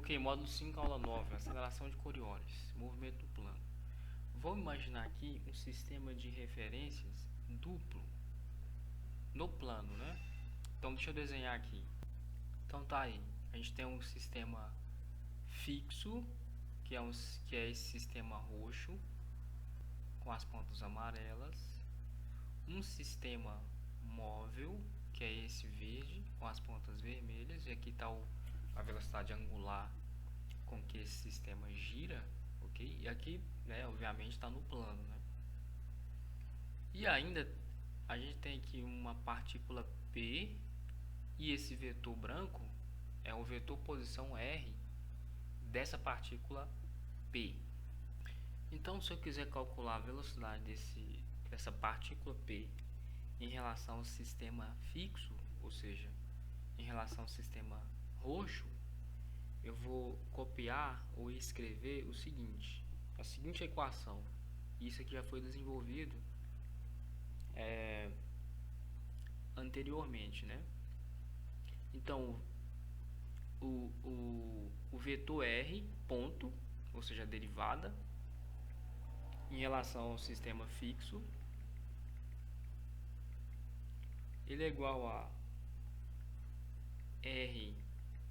Ok, módulo 5, aula 9, aceleração de Coriolis, movimento do plano. Vamos imaginar aqui um sistema de referências duplo no plano, né? Então deixa eu desenhar aqui. Então tá aí, a gente tem um sistema fixo, que é esse sistema roxo, com as pontas amarelas. Um sistema móvel, que é esse verde, com as pontas vermelhas. E aqui está a velocidade angular com que esse sistema gira, ok? E aqui, né, obviamente está no plano, né? E ainda a gente tem aqui uma partícula P, e esse vetor branco é o vetor posição R dessa partícula P. Então, se eu quiser calcular a velocidade dessa partícula P em relação ao sistema fixo, ou seja, em relação ao sistema roxo, eu vou copiar ou escrever o seguinte, a seguinte equação. Isso aqui já foi desenvolvido anteriormente, né? Então, o vetor R, ponto, ou seja, a derivada, em relação ao sistema fixo, ele é igual a R,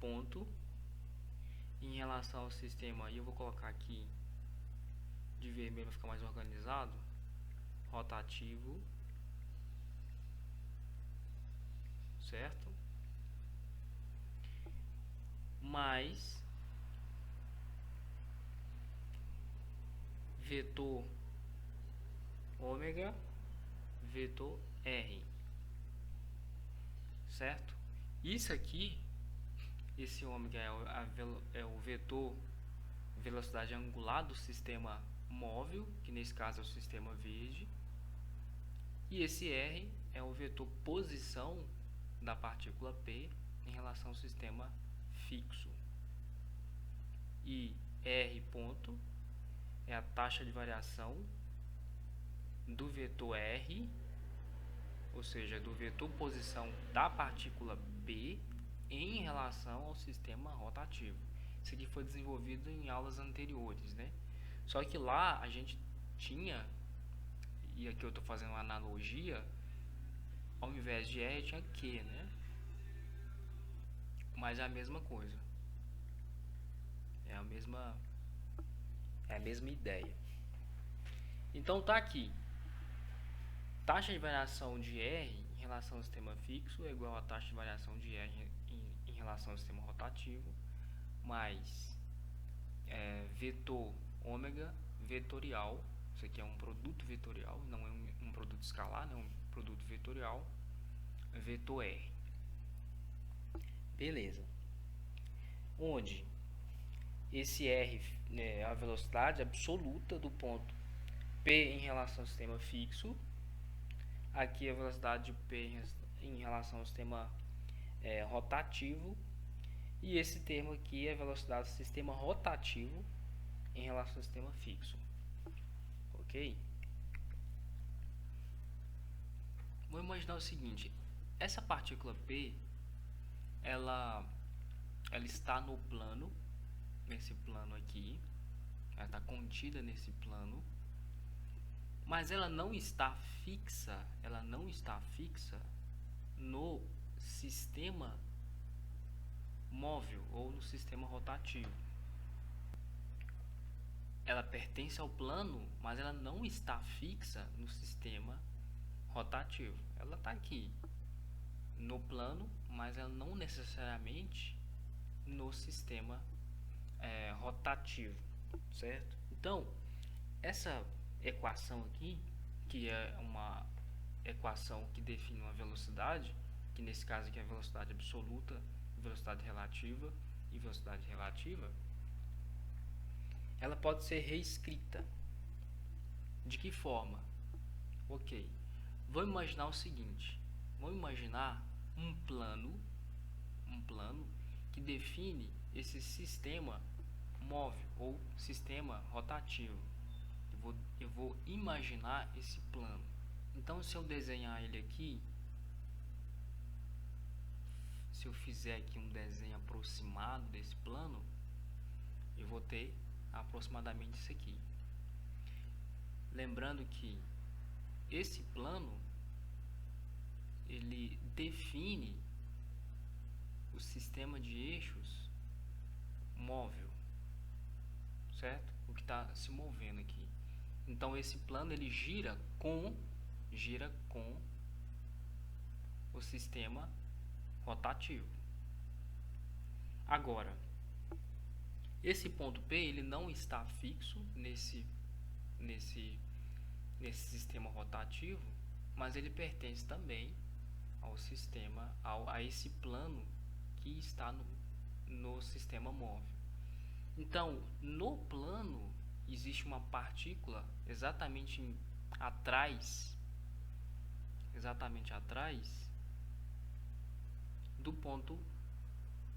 ponto, em relação ao sistema, e eu vou colocar aqui de vermelho para ficar mais organizado, rotativo, certo? Mais vetor ômega, vetor R, certo? Isso aqui, esse ômega é o vetor velocidade angular do sistema móvel, que nesse caso é o sistema verde, e esse R é o vetor posição da partícula P em relação ao sistema fixo. E R ponto é a taxa de variação do vetor R, ou seja, do vetor posição da partícula P em relação ao sistema rotativo. Isso aqui foi desenvolvido em aulas anteriores, né? Só que lá a gente tinha, e aqui eu estou fazendo uma analogia, ao invés de R tinha Q, né? Mas é a mesma coisa. É a mesma ideia. Então tá aqui. Taxa de variação de R em relação ao sistema fixo é igual a taxa de variação de R em relação ao sistema rotativo, mais vetor ômega vetorial. Isso aqui é um produto vetorial, não é um produto escalar, não é um produto vetorial, vetor R. Beleza. Onde esse R é a velocidade absoluta do ponto P em relação ao sistema fixo. Aqui a velocidade de P em relação ao sistema rotativo. E esse termo aqui é a velocidade do sistema rotativo em relação ao sistema fixo. Ok? Vou imaginar o seguinte. Essa partícula P, ela está no plano, nesse plano aqui. Ela está contida nesse plano. Mas ela não está fixa, no sistema móvel ou no sistema rotativo. Ela pertence ao plano, mas ela não está fixa no sistema rotativo. Ela está aqui no plano, mas ela não necessariamente no sistema rotativo, certo? Então, essa equação aqui, que é uma equação que define uma velocidade, que nesse caso aqui é a velocidade absoluta, velocidade relativa e velocidade relativa, ela pode ser reescrita. De que forma? Ok, vamos imaginar o seguinte, vamos imaginar um plano que define esse sistema móvel ou sistema rotativo. Eu vou imaginar esse plano. Então, se eu desenhar ele aqui, se eu fizer aqui um desenho aproximado desse plano, vou ter aproximadamente isso aqui. Lembrando que esse plano ele define o sistema de eixos móvel, certo? O que está se movendo aqui. Então esse plano ele gira com o sistema rotativo. Agora, esse ponto P ele não está fixo nesse sistema rotativo, mas ele pertence também ao sistema, a esse plano que está no sistema móvel. Então, no plano existe uma partícula exatamente atrás do ponto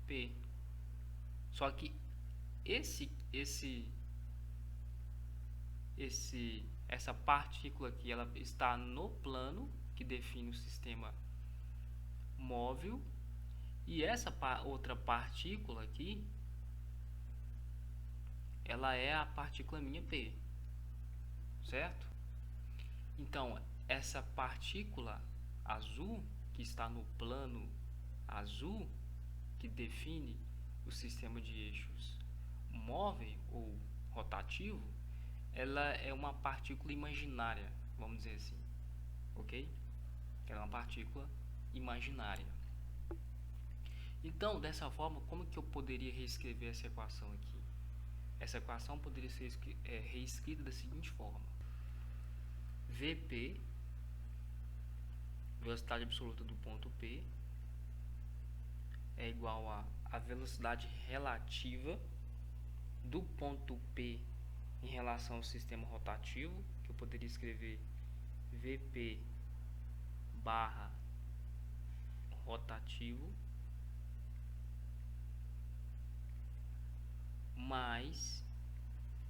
P. Só que essa partícula aqui, ela está no plano que define o sistema móvel, e essa outra partícula aqui, ela é a partícula minha P, certo? Então, essa partícula azul que está no plano azul, que define o sistema de eixos móvel ou rotativo, ela é uma partícula imaginária, vamos dizer assim, ok? Ela é uma partícula imaginária. Então, dessa forma, como que eu poderia reescrever essa equação aqui? Essa equação poderia ser reescrita da seguinte forma: Vp, velocidade absoluta do ponto P, é igual a velocidade relativa do ponto P em relação ao sistema rotativo, que eu poderia escrever Vp barra rotativo, mais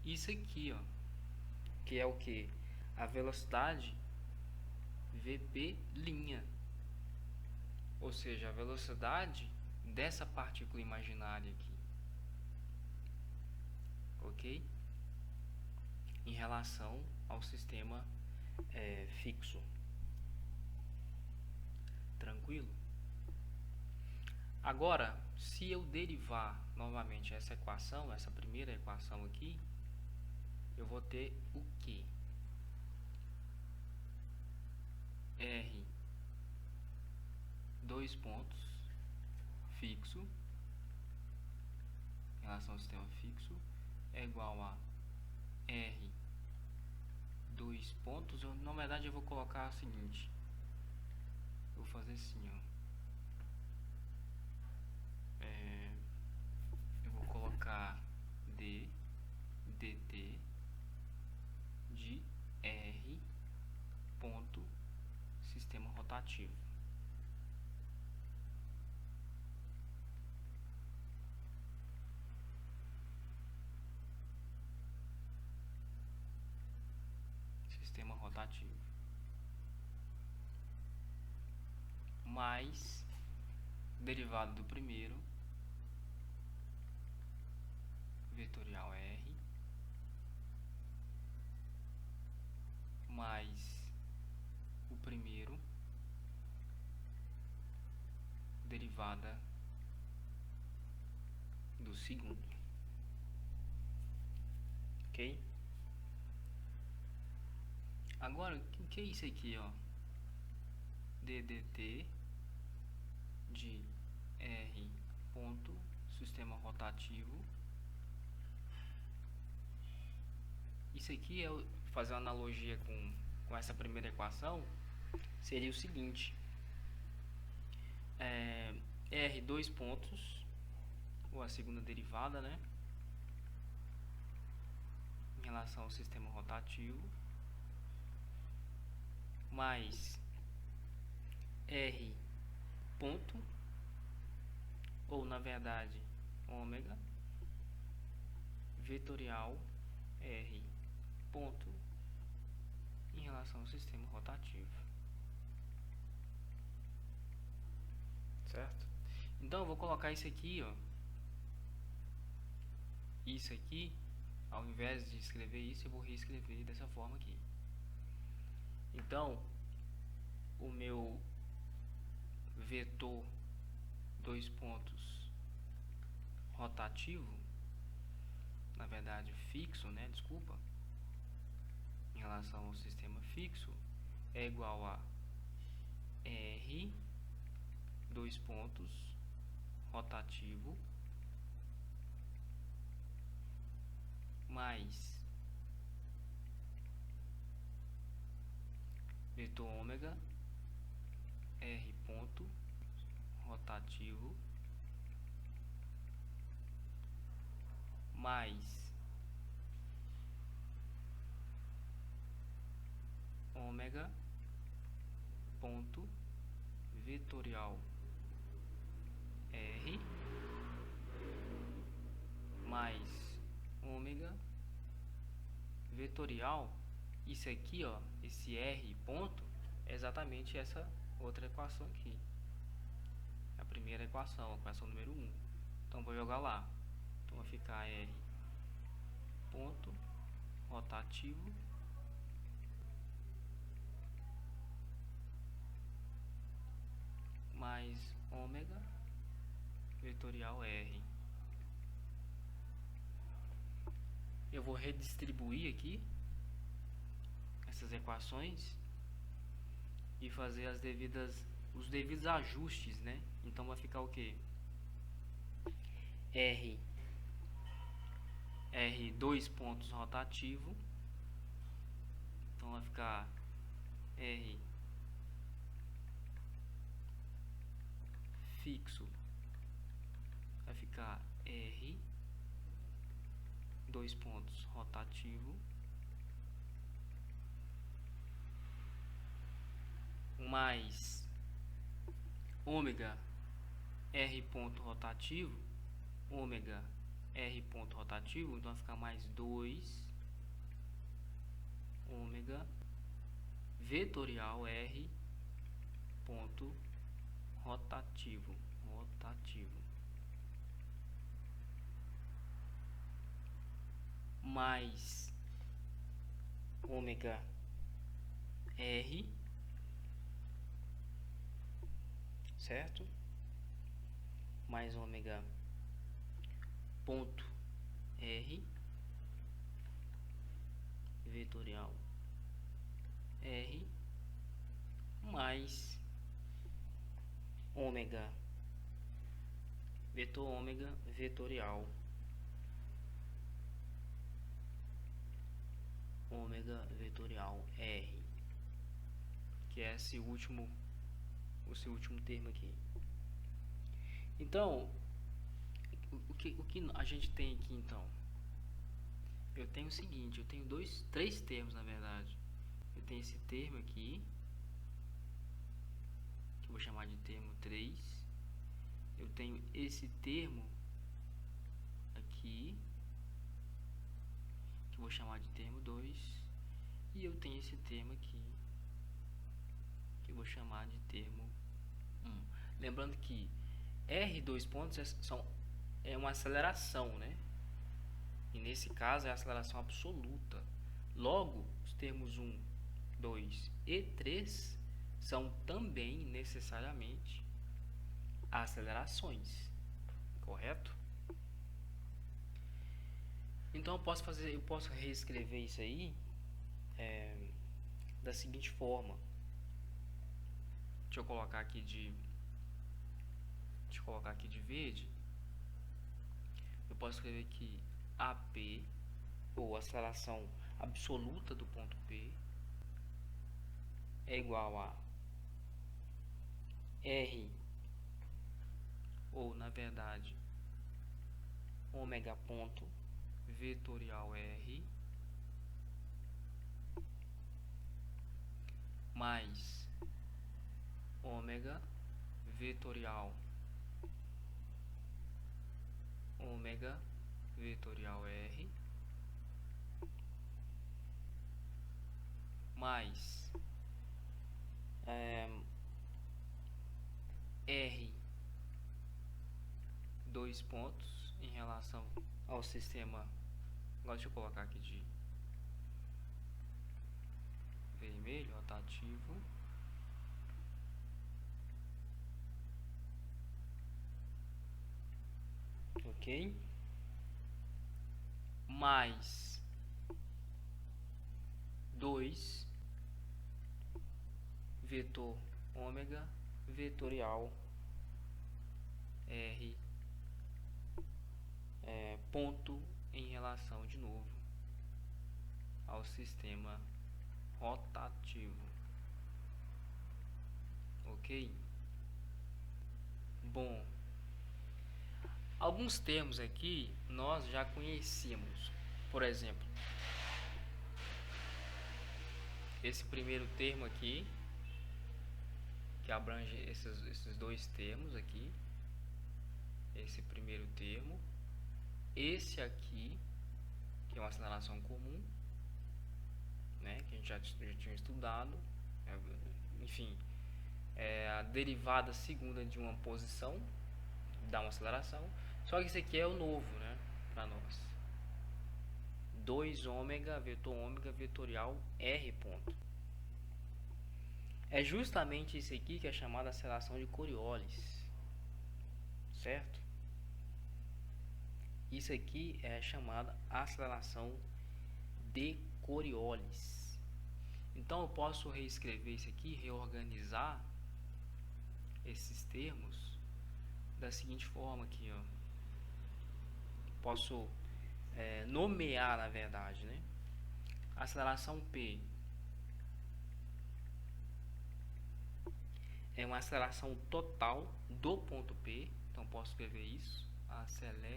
isso aqui, ó, que é o que? A velocidade Vp', ou seja, a velocidade dessa partícula imaginária aqui, ok? Em relação ao sistema fixo. Tranquilo? Agora, se eu derivar novamente essa equação, essa primeira equação aqui, eu vou ter o que? R, dois pontos, fixo, em relação ao sistema fixo, é igual a R, dois pontos. Na verdade, eu vou colocar o seguinte, eu vou fazer assim, ó. Eu vou colocar dt de R ponto sistema rotativo. Sistema rotativo mais derivado do primeiro, vetorial R, mais o primeiro, derivada do segundo, ok? Agora, o que é isso aqui, ó? ddt de R ponto sistema rotativo. Isso aqui, fazer uma analogia com essa primeira equação, seria o seguinte: R dois pontos, ou a segunda derivada, né, em relação ao sistema rotativo, mais R ponto, ou na verdade ômega, vetorial R ponto em relação ao sistema rotativo, certo? Então eu vou colocar isso aqui, ó, isso aqui, ao invés de escrever isso, eu vou reescrever dessa forma aqui. Então, o meu vetor dois pontos rotativo, na verdade fixo, né? Desculpa, em relação ao sistema fixo, é igual a R dois pontos rotativo mais vetor ômega R ponto rotativo mais ômega ponto vetorial R mais ômega vetorial. Isso aqui, ó, esse R ponto é exatamente essa outra equação aqui, a primeira equação, a equação número 1. Então vou jogar lá. Então vai ficar R ponto rotativo mais ômega vetorial R. Eu vou redistribuir aqui essas equações e fazer os devidos ajustes, né? Então vai ficar o que? R dois pontos rotativo, então vai ficar R fixo, vai ficar R dois pontos rotativo mais ômega R ponto rotativo, ômega R ponto rotativo, então vai ficar mais 2 ômega vetorial R ponto rotativo mais ômega R, certo? Mais ômega ponto R vetorial R mais ômega vetor ômega vetorial R, que é esse último termo aqui. Então, o que a gente tem aqui então? Eu tenho o seguinte, eu tenho três termos na verdade. Eu tenho esse termo aqui, que eu vou chamar de termo 3. Eu tenho esse termo aqui, que eu vou chamar de termo 2. E eu tenho esse termo aqui, que eu vou chamar de termo 1. Lembrando que R dois pontos é uma aceleração, né? E nesse caso é a aceleração absoluta. Logo, os termos 1, 2 e 3 são também necessariamente acelerações, correto? Então eu posso reescrever isso aí da seguinte forma. Deixa eu colocar aqui de verde. Eu posso escrever aqui AP, ou aceleração absoluta do ponto P, é igual a R, ou na verdade ômega ponto vetorial R mais ômega vetorial R mais R dois pontos em relação ao sistema. Agora deixa eu colocar aqui de vermelho, rotativo. Ok? Mais 2 vetor ômega vetorial R ponto em relação de novo ao sistema rotativo. Ok? Bom, alguns termos aqui nós já conhecíamos. Por exemplo, esse primeiro termo aqui, que abrange esses dois termos aqui, esse primeiro termo, esse aqui, que é uma aceleração comum, né, que a gente já tinha estudado, enfim, é a derivada segunda de uma posição, dá uma aceleração, só que esse aqui é o novo, né, para nós. 2 ômega, vetor ômega vetorial R ponto. É justamente isso aqui que é chamada aceleração de Coriolis, certo? Isso aqui é chamada aceleração de Coriolis. Então eu posso reescrever isso aqui, reorganizar esses termos da seguinte forma aqui, ó. Posso nomear, na verdade, né? Aceleração P é uma aceleração total do ponto P, então posso escrever isso, aceleração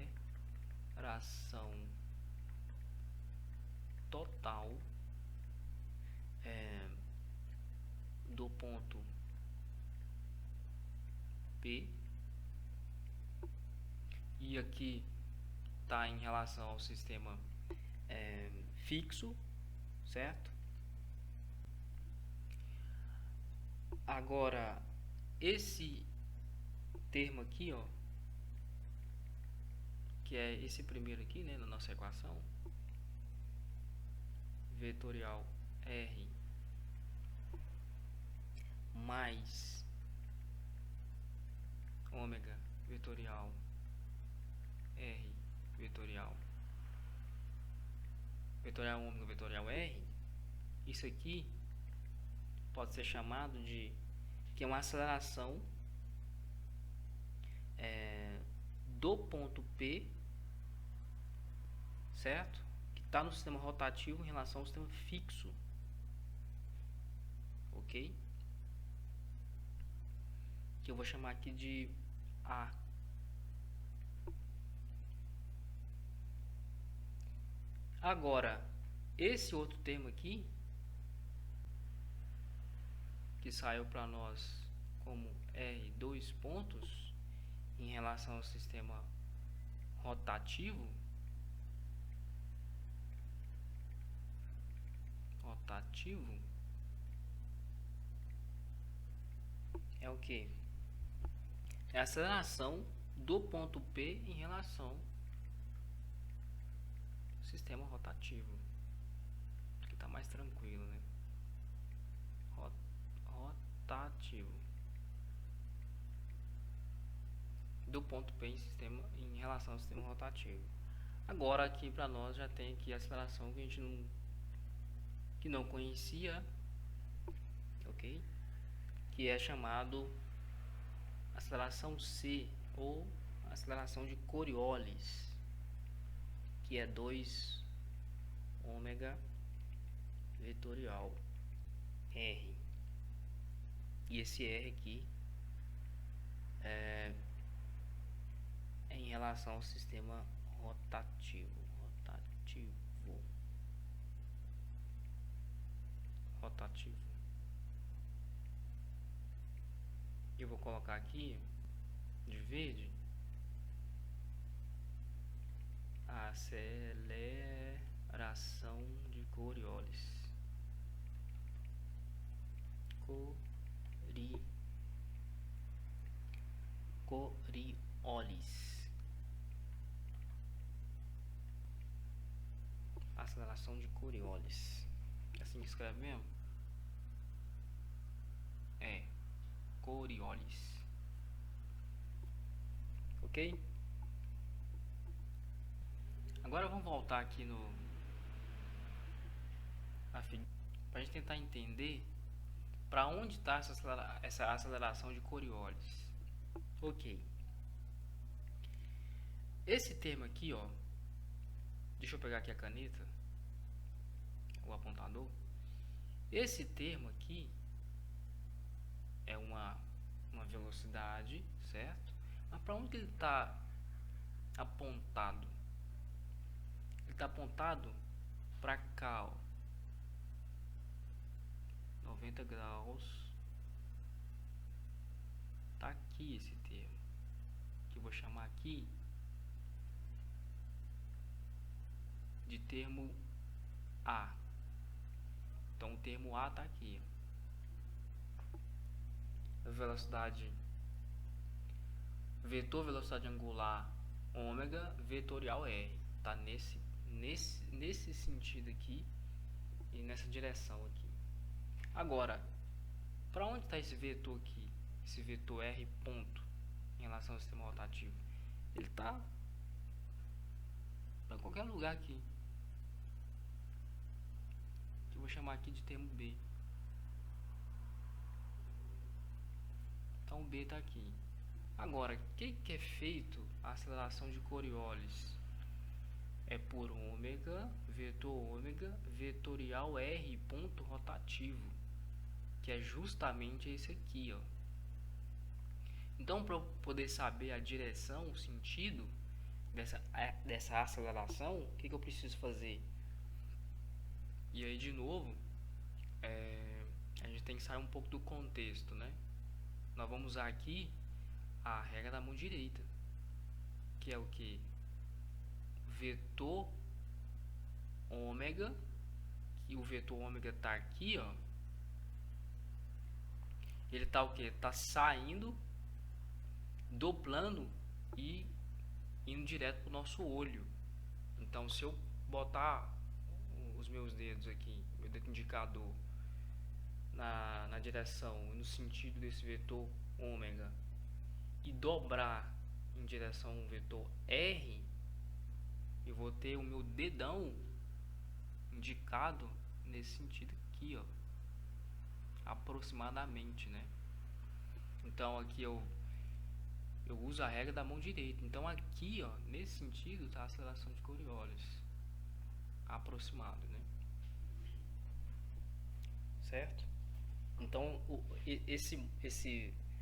total do ponto P, e aqui está em relação ao sistema fixo, certo? Agora, esse termo aqui, ó, que é esse primeiro aqui, né, na nossa equação, vetorial R mais ômega vetorial R vetorial ômega vetorial R, isso aqui pode ser chamado de que é uma aceleração do ponto P, certo? Que está no sistema rotativo em relação ao sistema fixo, ok? Que eu vou chamar aqui de A. Agora, esse outro termo aqui, que saiu para nós como R dois pontos em relação ao sistema rotativo, é o que? É a aceleração do ponto P em relação ao sistema rotativo, que está mais tranquilo, né? Rotativo do ponto P em relação ao sistema rotativo. Agora aqui para nós já tem aqui a aceleração que a gente não conhecia, ok? Que é chamado aceleração C, ou aceleração de Coriolis, que é 2 ômega vetorial R. E esse R aqui é em relação ao sistema rotativo. Eu vou colocar aqui de verde a aceleração de Coriolis. Coriolis. aceleração de Coriolis. É assim que escreve mesmo? É, Coriolis. Ok? Agora vamos voltar aqui no para a gente tentar entender para onde está essa aceleração de Coriolis. Ok. Esse termo aqui, ó, deixa eu pegar aqui a caneta, o apontador. Esse termo aqui é uma velocidade, certo? Mas para onde que ele está apontado? Ele está apontado para cá, ó, 90 graus. Tá aqui esse termo, que eu vou chamar aqui de termo A. Então o termo A tá aqui. Velocidade vetor, velocidade angular ômega, vetorial R. Tá nesse sentido aqui e nessa direção aqui. Agora, para onde está esse vetor aqui? Esse vetor R ponto em relação ao sistema rotativo? Ele está para qualquer lugar aqui. Que eu vou chamar aqui de termo B. Então o B está aqui. Agora, o que é feito a aceleração de Coriolis? É por ômega, vetorial R ponto rotativo, que é justamente esse aqui, ó. Então, para eu poder saber a direção, o sentido dessa aceleração, o que eu preciso fazer? E aí, de novo, a gente tem que sair um pouco do contexto, né? Nós vamos usar aqui a regra da mão direita, que é o que? Vetor ômega, que o vetor ômega está aqui, ó. Ele está o que? Está saindo do plano e indo direto para o nosso olho. Então, se eu botar os meus dedos aqui, meu dedo indicador, na direção, no sentido desse vetor ômega, e dobrar em direção ao vetor R, eu vou ter o meu dedão indicado nesse sentido aqui, ó, aproximadamente, né? Então aqui eu uso a regra da mão direita. Então aqui, ó, nesse sentido está a aceleração de Coriolis, aproximado, né? Certo? Então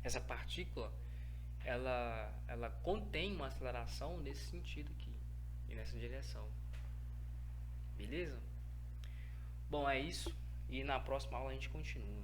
essa partícula ela contém uma aceleração nesse sentido aqui e nessa direção. Beleza? Bom, é isso. E na próxima aula a gente continua.